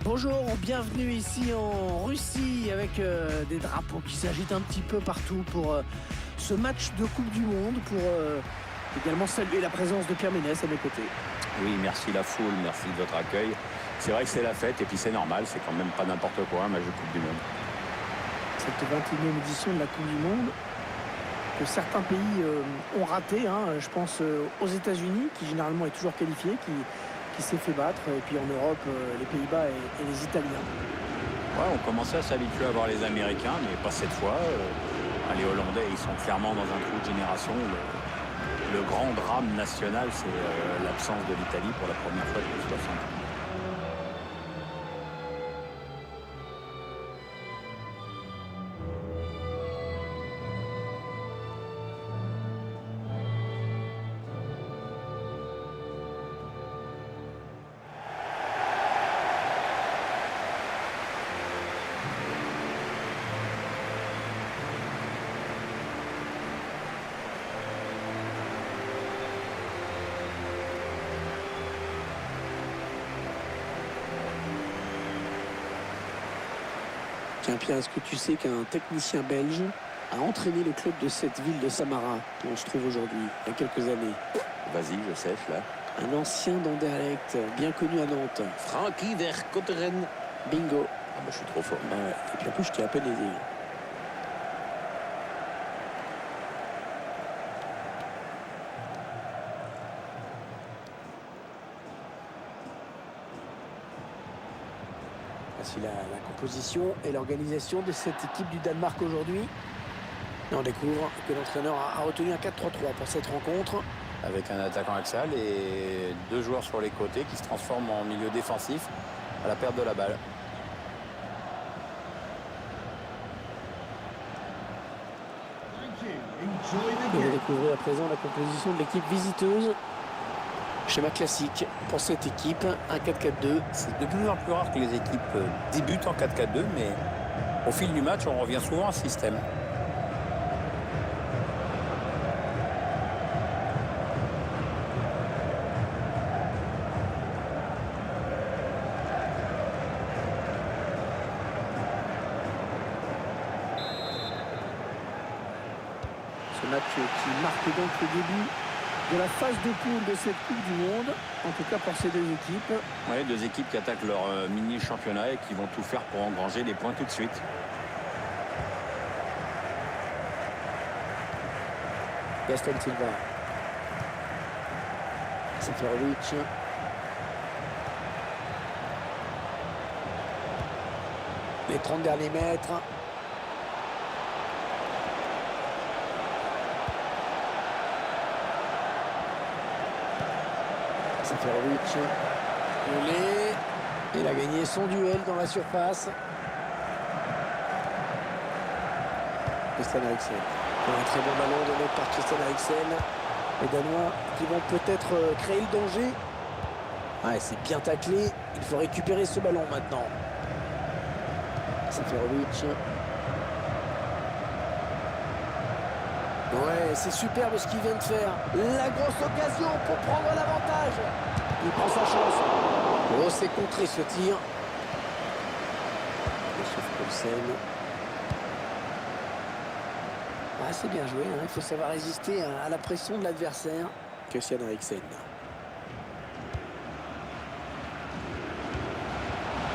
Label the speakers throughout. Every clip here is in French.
Speaker 1: Bonjour, bienvenue ici en Russie avec des drapeaux qui s'agitent un petit peu partout pour ce match de Coupe du Monde, pour également saluer la présence de Pierre Ménès à mes côtés.
Speaker 2: Oui, merci la foule, merci de votre accueil. C'est vrai que c'est la fête et puis c'est normal, c'est quand même pas n'importe quoi un match de Coupe du Monde.
Speaker 1: Cette 21e édition de la Coupe du Monde que certains pays ont raté, je pense aux États-Unis qui généralement est toujours qualifié, qui s'est fait battre, et puis en Europe, les Pays-Bas et les Italiens.
Speaker 2: Ouais, on commençait à s'habituer à voir les Américains, mais pas cette fois. Les Hollandais, ils sont clairement dans un trou de génération. Le grand drame national, c'est l'absence de l'Italie pour la première fois depuis 60 ans.
Speaker 1: Tiens Pierre, est-ce que tu sais qu'un technicien belge a entraîné le club de cette ville de Samara, où on se trouve aujourd'hui, il y a quelques années?
Speaker 2: Vas-y, je sèche là.
Speaker 1: Un ancien d'Anderlecht, bien connu à Nantes.
Speaker 2: Frankie Verkotteren.
Speaker 1: Bingo.
Speaker 2: Ah bah, je suis trop fort.
Speaker 1: Ouais. Et puis en plus, je t'ai à peine aidé. Voici la composition et l'organisation de cette équipe du Danemark aujourd'hui. Et on découvre que l'entraîneur a retenu un 4-3-3 pour cette rencontre.
Speaker 2: Avec un attaquant axial et deux joueurs sur les côtés qui se transforment en milieu défensif à la perte de la balle.
Speaker 1: On va découvrir à présent la composition de l'équipe visiteuse. Schéma classique pour cette équipe, un 4-4-2.
Speaker 2: C'est de plus en plus rare que les équipes débutent en 4-4-2, mais au fil du match, on revient souvent à ce système.
Speaker 1: Ce match qui marque donc le début de la phase de poule de cette Coupe du Monde, en tout cas pour ces deux équipes.
Speaker 2: Oui, deux équipes qui attaquent leur mini-championnat et qui vont tout faire pour engranger des points tout de suite.
Speaker 1: Gaston Silva. Seferovic. Les 30 derniers mètres. Seferovic. Il a gagné son duel dans la surface. Christian Eriksen. Un très bon ballon donné par Christian Eriksen. Les Danois qui vont peut-être créer le danger. Ouais, c'est bien taclé. Il faut récupérer ce ballon maintenant. Seferovic. Ouais, c'est superbe ce qu'il vient de faire. La grosse occasion pour prendre l'avantage. Il prend sa chance. Oh, c'est contré ce tir. Poulsen. Ah, c'est bien joué, il faut savoir résister à la pression de l'adversaire. Christian Eriksen.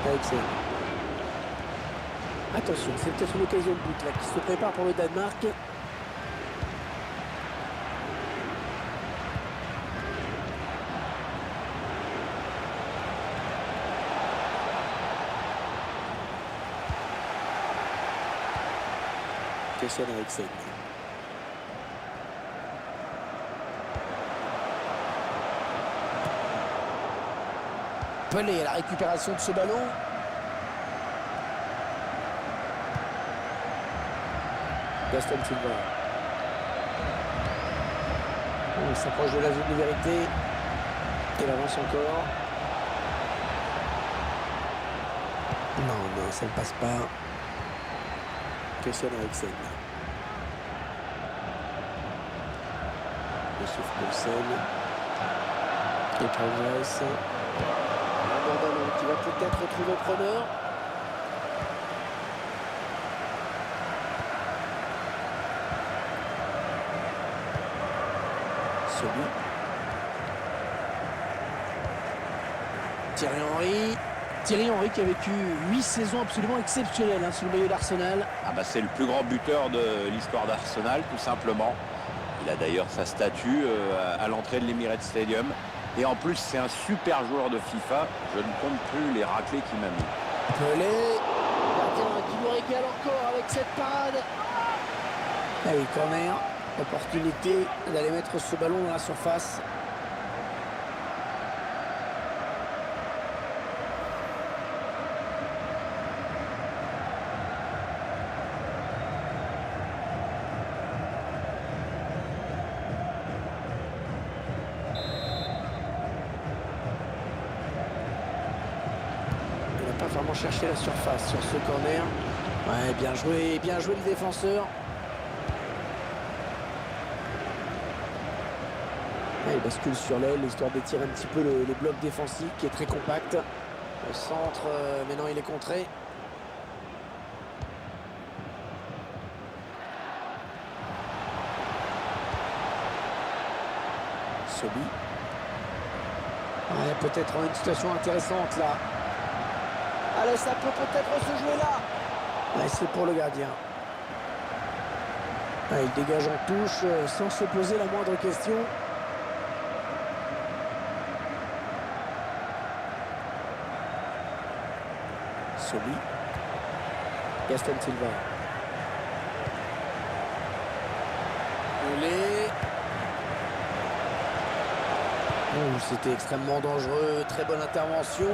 Speaker 1: Eriksen. Attention, c'est peut-être une occasion de but là, qui se prépare pour le Danemark. Christian Eriksen. Pelé à la récupération de ce ballon. Gaston Silva. On s'approche de la zone de vérité. Il avance encore. Non, ça ne passe pas. Christian Eriksen. Poulsen. Il progresse. La bande à qui va peut-être trouver preneur. Celui. Thierry Henry. Thierry Henry qui a vécu 8 saisons absolument exceptionnelles sous le maillot d'Arsenal.
Speaker 2: Ah bah c'est le plus grand buteur de l'histoire d'Arsenal, tout simplement. Il a d'ailleurs sa statue à l'entrée de l'Emirates Stadium. Et en plus, c'est un super joueur de FIFA. Je ne compte plus les raclés qu'il m'a mis.
Speaker 1: Pelé, gardien qui nous régale encore avec cette parade. Ah oui, corner. Opportunité d'aller mettre ce ballon dans la surface. Pas vraiment chercher la surface sur ce corner. Ouais, bien joué le défenseur. Ouais, il bascule sur l'aile, histoire d'étirer un petit peu le bloc défensif qui est très compact. Le centre, mais non, il est contré. Sobi. Ouais, peut-être une situation intéressante là. Allez, ça peut peut-être se jouer là. Ouais, c'est pour le gardien. Ouais, il dégage en touche sans se poser la moindre question. Sobi. Gaston Silva. Olé. Oh, c'était extrêmement dangereux. Très bonne intervention.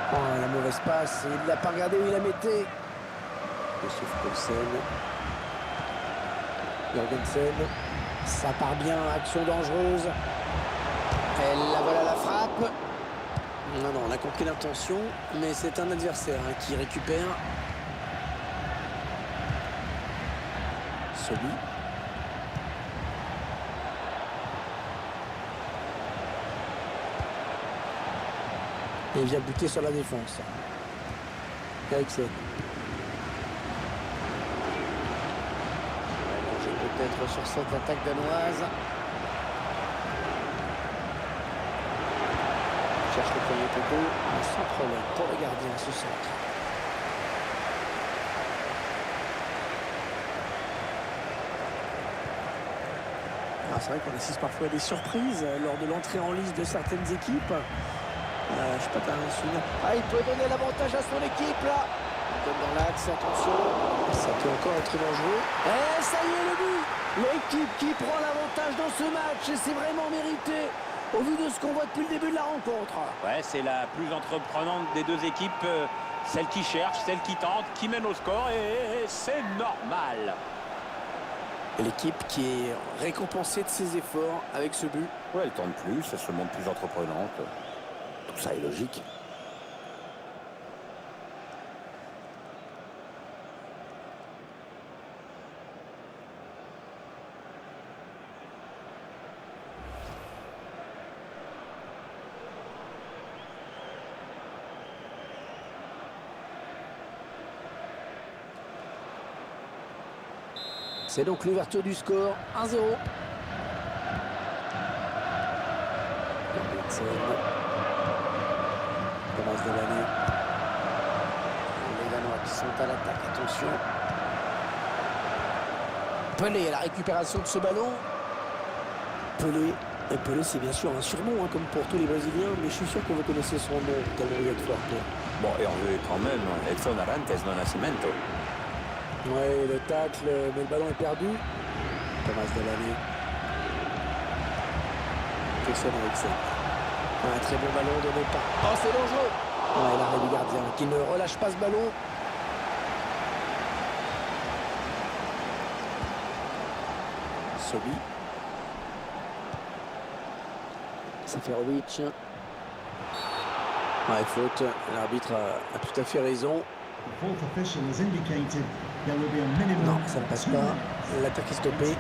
Speaker 1: Oh, la mauvaise passe, il ne l'a pas regardé où il la mettait. Yusuf Poulsen. Jorgensen. Ça part bien, action dangereuse. Elle la voilà la frappe. Non, non, on a compris l'intention, mais c'est un adversaire qui récupère. Sobi. Et il vient buter sur la défense. Eriksen. Peut-être sur cette attaque danoise. Cherche le premier poteau. Sans problème pour le gardien ce centre. C'est vrai qu'on assiste parfois à des surprises lors de l'entrée en liste de certaines équipes. Je sais pas, t'as un souvenir. Ah, il peut donner l'avantage à son équipe là. Il donne dans l'axe, attention. Ça peut encore être dangereux. Et ça y est, le but. L'équipe qui prend l'avantage dans ce match. Et c'est vraiment mérité au vu de ce qu'on voit depuis le début de la rencontre.
Speaker 2: Ouais, c'est la plus entreprenante des deux équipes. Celle qui cherche, celle qui tente, qui mène au score. Et c'est normal.
Speaker 1: L'équipe qui est récompensée de ses efforts avec ce but.
Speaker 2: Ouais, elle tente plus, elle se montre plus entreprenante. Tout ça est logique.
Speaker 1: C'est donc l'ouverture du score, 1-0. Thomas Delaney. Les Danois qui sont à l'attaque, attention. Pelé à la récupération de ce ballon. Pelé, c'est bien sûr un surnom, comme pour tous les Brésiliens, mais je suis sûr que vous connaissez son nom, tellement il est fort.
Speaker 2: Bon, et on veut quand même Edson Arantes do Nascimento.
Speaker 1: Ouais, le tacle, mais le ballon est perdu. Thomas Delaney. Christian Eriksen. Un très bon ballon donné par... Oh, c'est dangereux. Ouais, l'arrêt du gardien qui ne relâche pas ce ballon. Sobi. Seferovic. Ouais, faute. L'arbitre a tout à fait raison. Non, ça ne passe pas. L'attaque est stoppée.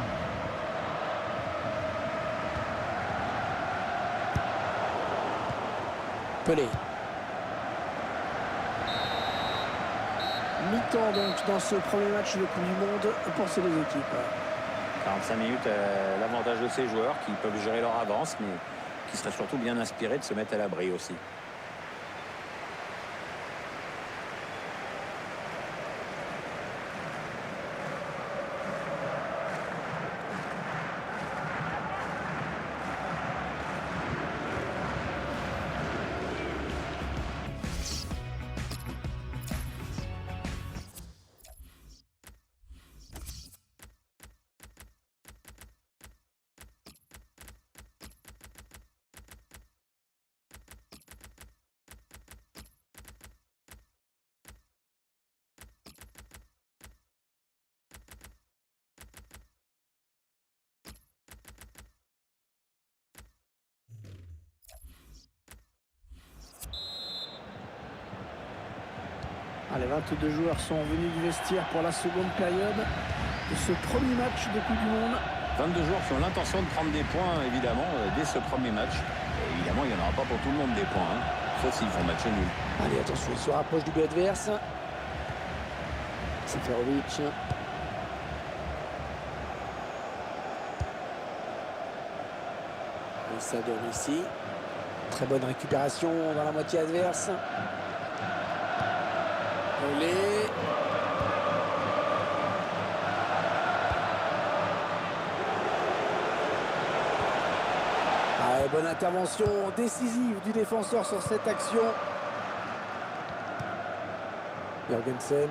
Speaker 1: Pelé. Mi-temps donc dans ce premier match de Coupe du Monde pour ces deux équipes.
Speaker 2: 45 minutes, l'avantage de ces joueurs qui peuvent gérer leur avance, mais qui seraient surtout bien inspirés de se mettre à l'abri aussi.
Speaker 1: Les 22 joueurs sont venus du vestiaire pour la seconde période de ce premier match de Coupe du Monde.
Speaker 2: 22 joueurs qui ont l'intention de prendre des points, évidemment, dès ce premier match. Et évidemment, il n'y en aura pas pour tout le monde des points, hein, sauf s'ils font match nul.
Speaker 1: Allez, attention, il se rapproche du but adverse. Seferovic. Et ça donne ici. Très bonne récupération dans la moitié adverse. Pelé. Bonne intervention décisive du défenseur sur cette action. Jorgensen.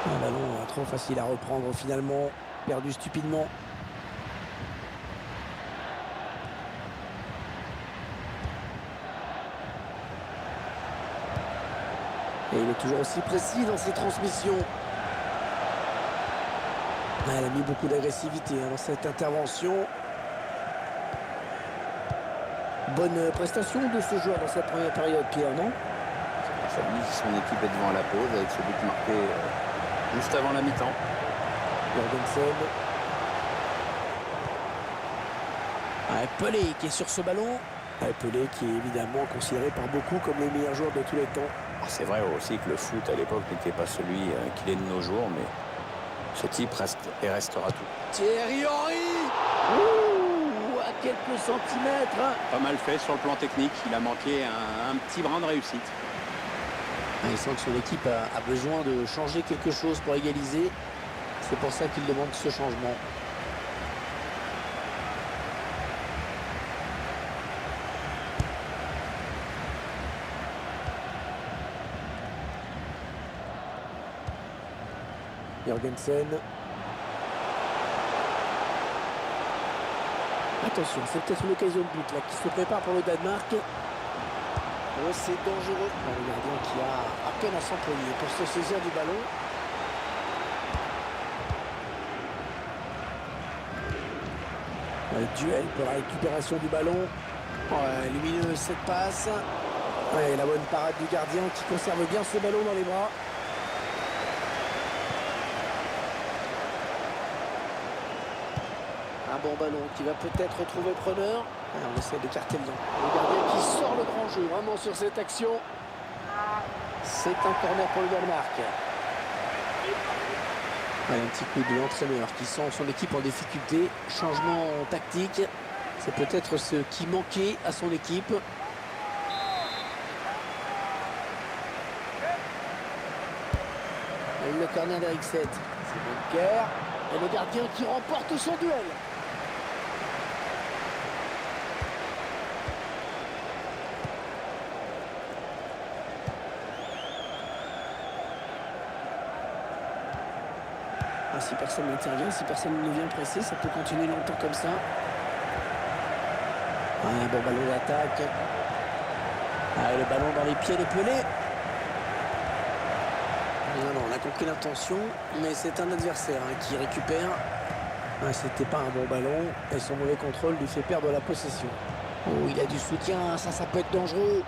Speaker 1: Un ballon trop facile à reprendre finalement, perdu stupidement. Et il est toujours aussi précis dans ses transmissions. Elle a mis beaucoup d'agressivité dans cette intervention. Bonne prestation de ce joueur dans cette première période, Pierre, non?
Speaker 2: Ça dit que son équipe est devant la pause avec ce but marqué juste avant la mi-temps.
Speaker 1: Jorgensen. Pelé qui est sur ce ballon. Pelé qui est évidemment considéré par beaucoup comme le meilleur joueur de tous les temps.
Speaker 2: C'est vrai aussi que le foot à l'époque n'était pas celui qu'il est de nos jours, mais ce type reste et restera tout.
Speaker 1: Thierry Henry. Ouh, à quelques centimètres.
Speaker 2: Pas mal fait sur le plan technique. Il a manqué un petit brin de réussite.
Speaker 1: Il sent que son équipe a besoin de changer quelque chose pour égaliser. C'est pour ça qu'il demande ce changement. Jorgensen. Attention, c'est peut-être une occasion de but là qui se prépare pour le Danemark. Oh, c'est dangereux. Le gardien qui a à peine à s'employer pour se saisir du ballon. Le duel pour la récupération du ballon. Ouais, lumineuse cette passe. Ouais, la bonne parade du gardien qui conserve bien ce ballon dans les bras. Un bon ballon qui va peut-être retrouver preneur. On essaie d'écarter le lien. Le gardien qui sort le grand jeu vraiment sur cette action. C'est un corner pour le Danemark. Un petit coup de l'entraîneur qui sent son équipe en difficulté. Changement tactique. C'est peut-être ce qui manquait à son équipe. Et le corner d'Eriksen. C'est Bunker. Et le gardien qui remporte son duel. Si personne n'intervient, si personne ne vient presser, ça peut continuer longtemps comme ça. Un bon ballon d'attaque. Le ballon dans les pieds de Pelé. Non, on a compris l'intention, mais c'est un adversaire qui récupère. C'était pas un bon ballon et son mauvais contrôle lui fait perdre la possession. Oh, il a du soutien, ça peut être dangereux.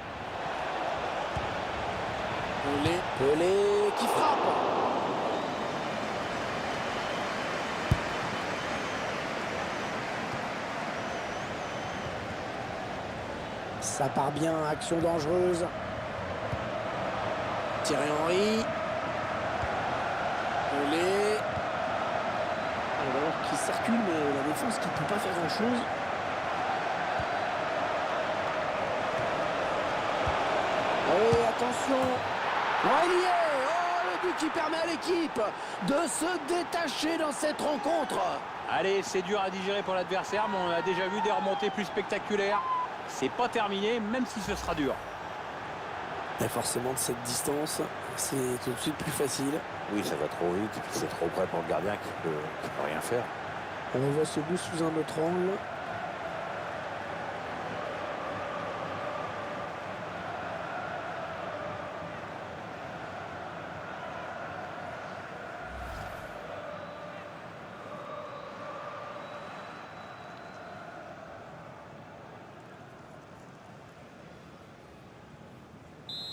Speaker 1: Pelé qui frappe. Ça part bien, action dangereuse. Thierry Henry. Pelé. Alors qui circule, mais la défense qui ne peut pas faire grand-chose. Et attention. Oh, il y est. Oh, le but qui permet à l'équipe de se détacher dans cette rencontre.
Speaker 2: Allez, c'est dur à digérer pour l'adversaire, mais on a déjà vu des remontées plus spectaculaires. C'est pas terminé, même si ce sera dur.
Speaker 1: Et forcément, de cette distance, c'est tout de suite plus facile.
Speaker 2: Oui, ça va trop vite, et puis c'est trop près pour le gardien qui peut rien faire.
Speaker 1: On revoit ce but sous un autre angle.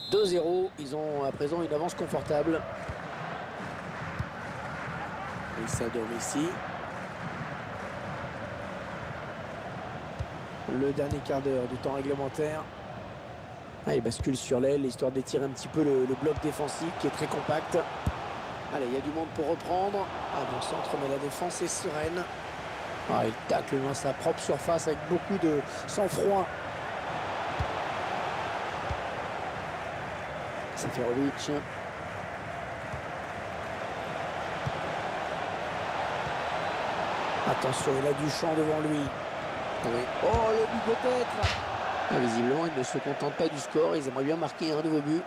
Speaker 1: « 2-0, ils ont à présent une avance confortable. Et ça donne ici. Le dernier quart d'heure du temps réglementaire. Ah, il bascule sur l'aile, histoire d'étirer un petit peu le bloc défensif qui est très compact. Allez, il y a du monde pour reprendre. Ah, bon centre, mais la défense est sereine. Ah, il tacle dans sa propre surface avec beaucoup de sang-froid. Seferovic. Attention, il a du champ devant lui. Oui. Oh, le but peut-être. Ah, visiblement, ils ne se contentent pas du score. Ils aimeraient bien marquer un nouveau but.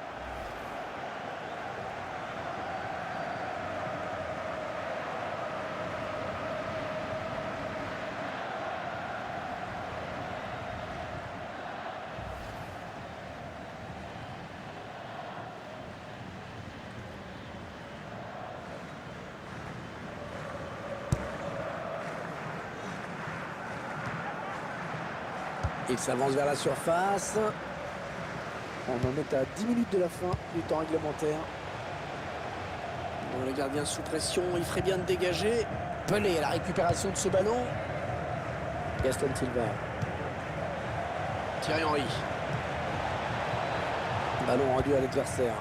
Speaker 1: Il s'avance vers la surface. On en est à 10 minutes de la fin du temps réglementaire. Bon, le gardien sous pression, il ferait bien de dégager. Pelé à la récupération de ce ballon. Gaston Silva. Thierry Henry. Ballon rendu à l'adversaire.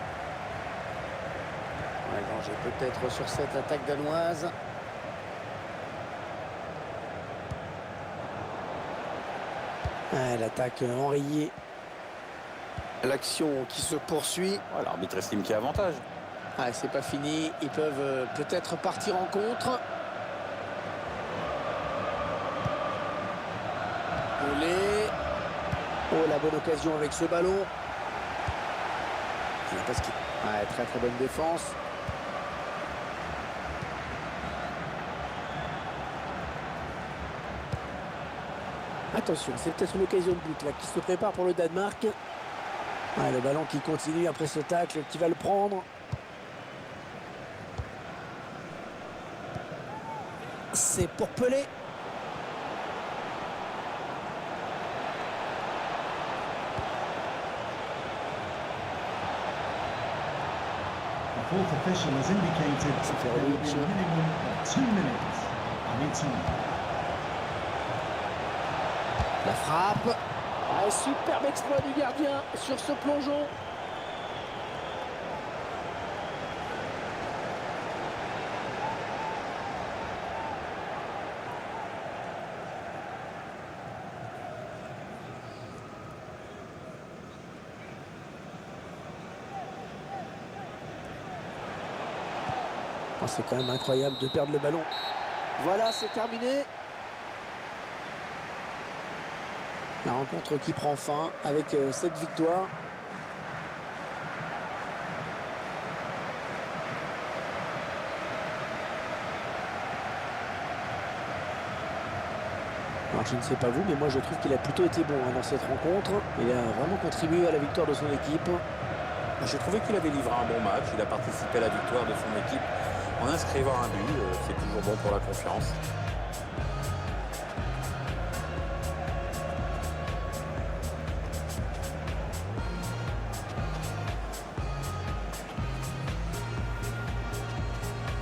Speaker 1: Ouais, danger peut-être sur cette attaque danoise. L'attaque enrayée. L'action qui se poursuit.
Speaker 2: Ouais, l'arbitre estime qu'il y a avantage.
Speaker 1: Ah, c'est pas fini. Ils peuvent peut-être partir en contre. Pelé. Oh, la bonne occasion avec ce ballon. Ouais, très très bonne défense. Attention, c'est peut-être une occasion de but là qui se prépare pour le Danemark. Ouais, le ballon qui continue après ce tacle, qui va le prendre. C'est pour Pelé.
Speaker 3: The fourth official has indicated there will be a minimum of 2 minutes on each.
Speaker 1: La frappe. Ah, superbe exploit du gardien sur ce plongeon. Oh, c'est quand même incroyable de perdre le ballon. Voilà, c'est terminé. La rencontre qui prend fin avec cette victoire. Alors, je ne sais pas vous, mais moi je trouve qu'il a plutôt été bon dans cette rencontre. Il a vraiment contribué à la victoire de son équipe.
Speaker 2: J'ai trouvé qu'il avait livré un bon match. Il a participé à la victoire de son équipe en inscrivant un but. C'est toujours bon pour la confiance.